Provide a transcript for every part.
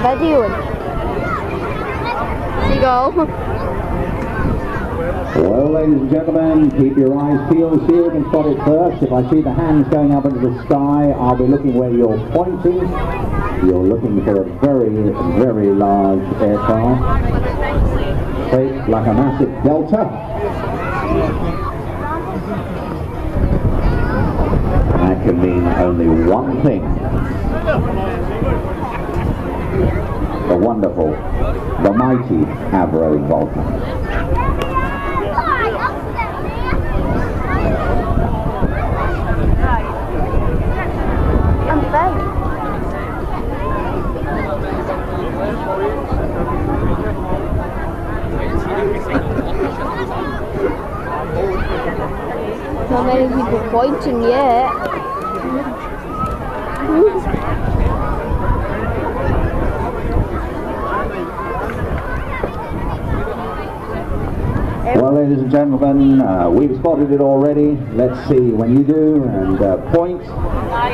videoing. There you go. Well, ladies and gentlemen, keep your eyes peeled, see who can spot it first. If I see the hands going up into the sky, I'll be looking where you're pointing. You're looking for a very, very large aircraft, shaped like a massive delta. That can mean only one thing. The wonderful, the mighty Avro Vulcan. Not many people pointing yet. Well, ladies and gentlemen, we've spotted it already. Let's see when you do, and point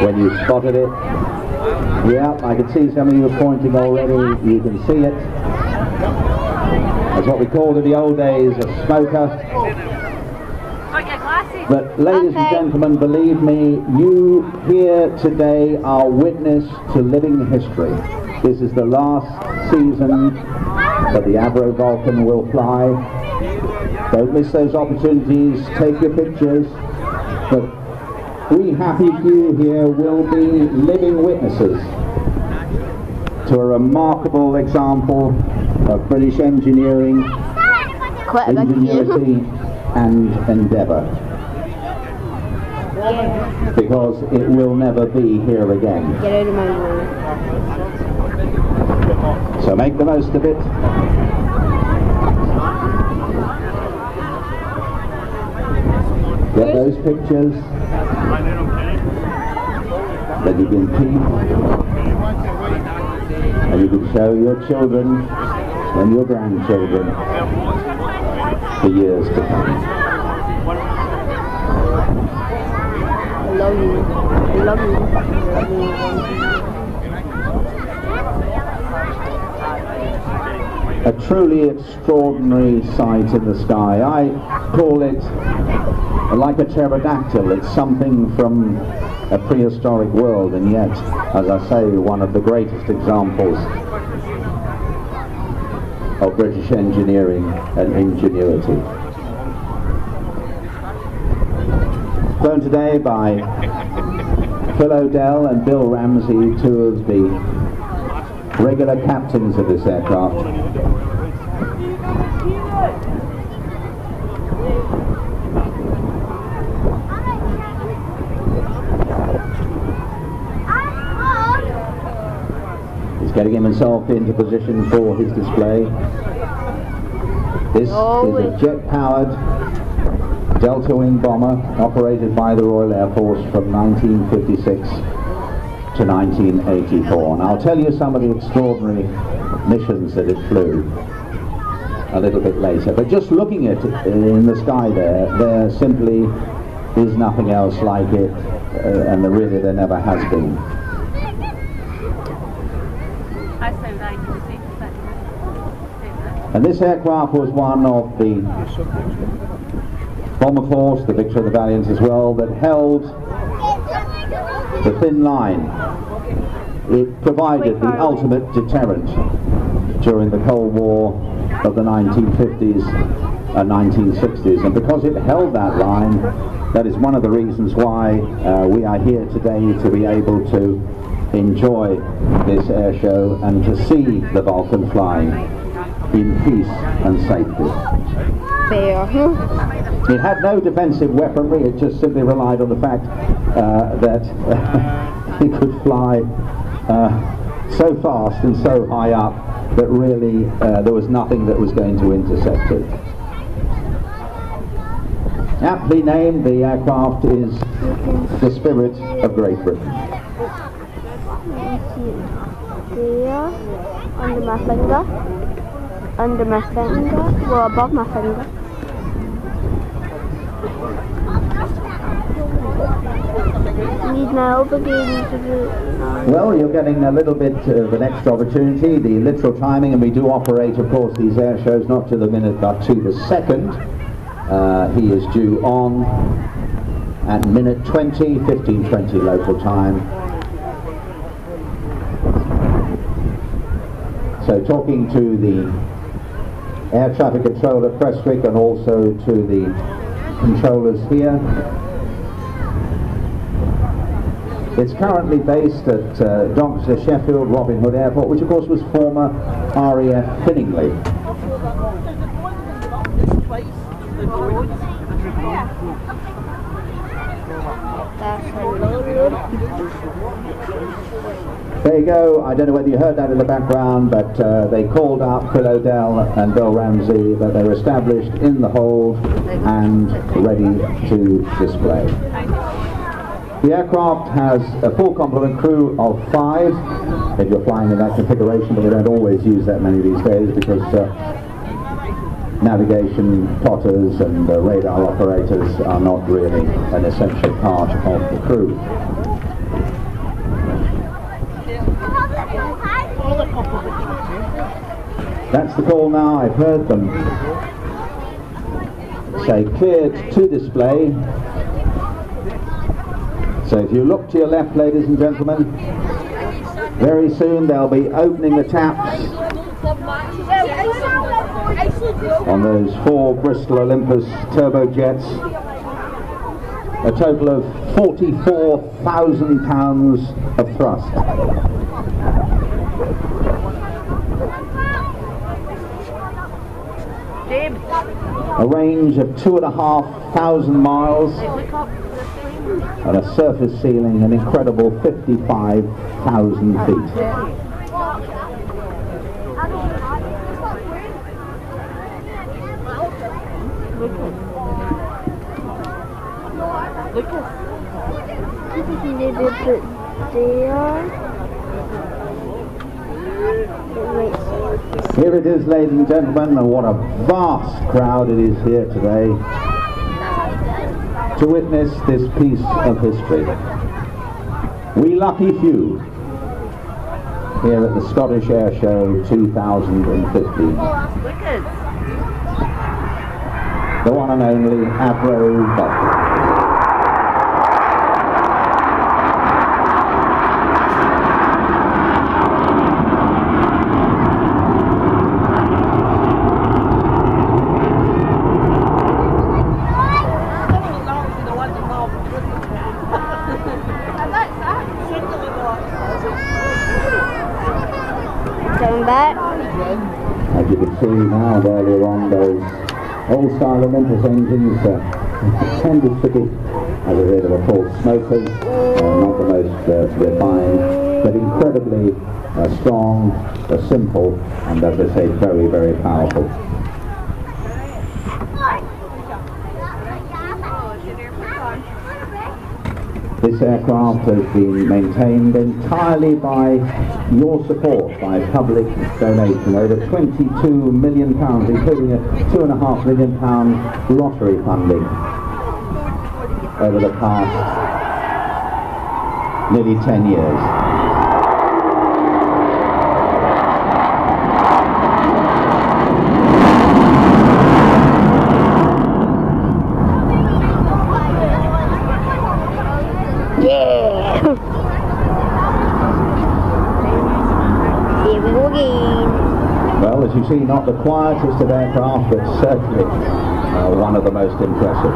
when you've spotted it. Yeah, I can see some of you pointing already. You can see it. That's what we called in the old days a smoker. But ladies and gentlemen, believe me, you here today are witness to living history. This is the last season that the Avro Vulcan will fly. Don't miss those opportunities, take your pictures. But we happy few here will be living witnesses to a remarkable example of British engineering, ingenuity and endeavour. Because it will never be here again. So make the most of it. Get those pictures that you can keep and you can show your children and your grandchildren for years to come. I love you. I love you. I love you. A truly extraordinary sight in the sky. I call it like a pterodactyl. It's something from a prehistoric world, and yet, as I say, one of the greatest examples of British engineering and ingenuity. Flown today by Phil O'Dell and Bill Ramsey, two of the regular captains of this aircraft. He's getting himself into position for his display. This is a jet-powered Delta Wing bomber operated by the Royal Air Force from 1956 to 1984. And I'll tell you some of the extraordinary missions that it flew a little bit later. But just looking at it in the sky there simply is nothing else like it, and really there never has been. And this aircraft was one of the bomber force, the Victor and the Valiant as well, that held the thin line. It provided the ultimate deterrent during the Cold War of the 1950s and 1960s. And because it held that line, that is one of the reasons why we are here today, to be able to enjoy this air show and to see the Vulcan flying in peace and safety. It had no defensive weaponry, it just simply relied on the fact that it could fly so fast and so high up that really there was nothing that was going to intercept it. Aptly named, the aircraft is the Spirit of Great Britain. Here, under my finger, well above my finger. Need now beginning to do. Well, you're getting a little bit of an extra opportunity, the literal timing, and we do operate, of course, these air shows not to the minute but to the second. He is due on at minute 20, 15:20 local time. So talking to the air traffic controller Prestwick and also to the controllers here. It's currently based at Doncaster, Sheffield, Robin Hood Airport, which of course was former RAF Finningley. There you go. I don't know whether you heard that in the background, but they called out Phil O'Dell and Bill Ramsey, that they were established in the hold and ready to display. The aircraft has a full complement crew of 5 if you're flying in that configuration, but we don't always use that many these days because navigation plotters and radar operators are not really an essential part of the crew. That's the call now. I've heard them say cleared to display. So if you look to your left, ladies and gentlemen, very soon they'll be opening the taps on those 4 Bristol Olympus turbojets. A total of 44,000 pounds of thrust. A range of 2,500 miles and a surface ceiling an incredible 55,000 feet. Here it is, ladies and gentlemen, and what a vast crowd it is here today to witness this piece of history. We lucky few here at the Scottish Airshow 2015. The one and only Avro Buck. Coming back. As you can see now, earlier on, those old-style Olympus engines tended to be, as a bit of a false smokers, not the most refined, but incredibly strong, simple, and as I say, very, very powerful. This aircraft has been maintained entirely by your support, by public donation. Over £22 million, including a £2.5 million lottery funding over the past nearly 10 years. Well, as you see, not the quietest of aircraft, but certainly one of the most impressive.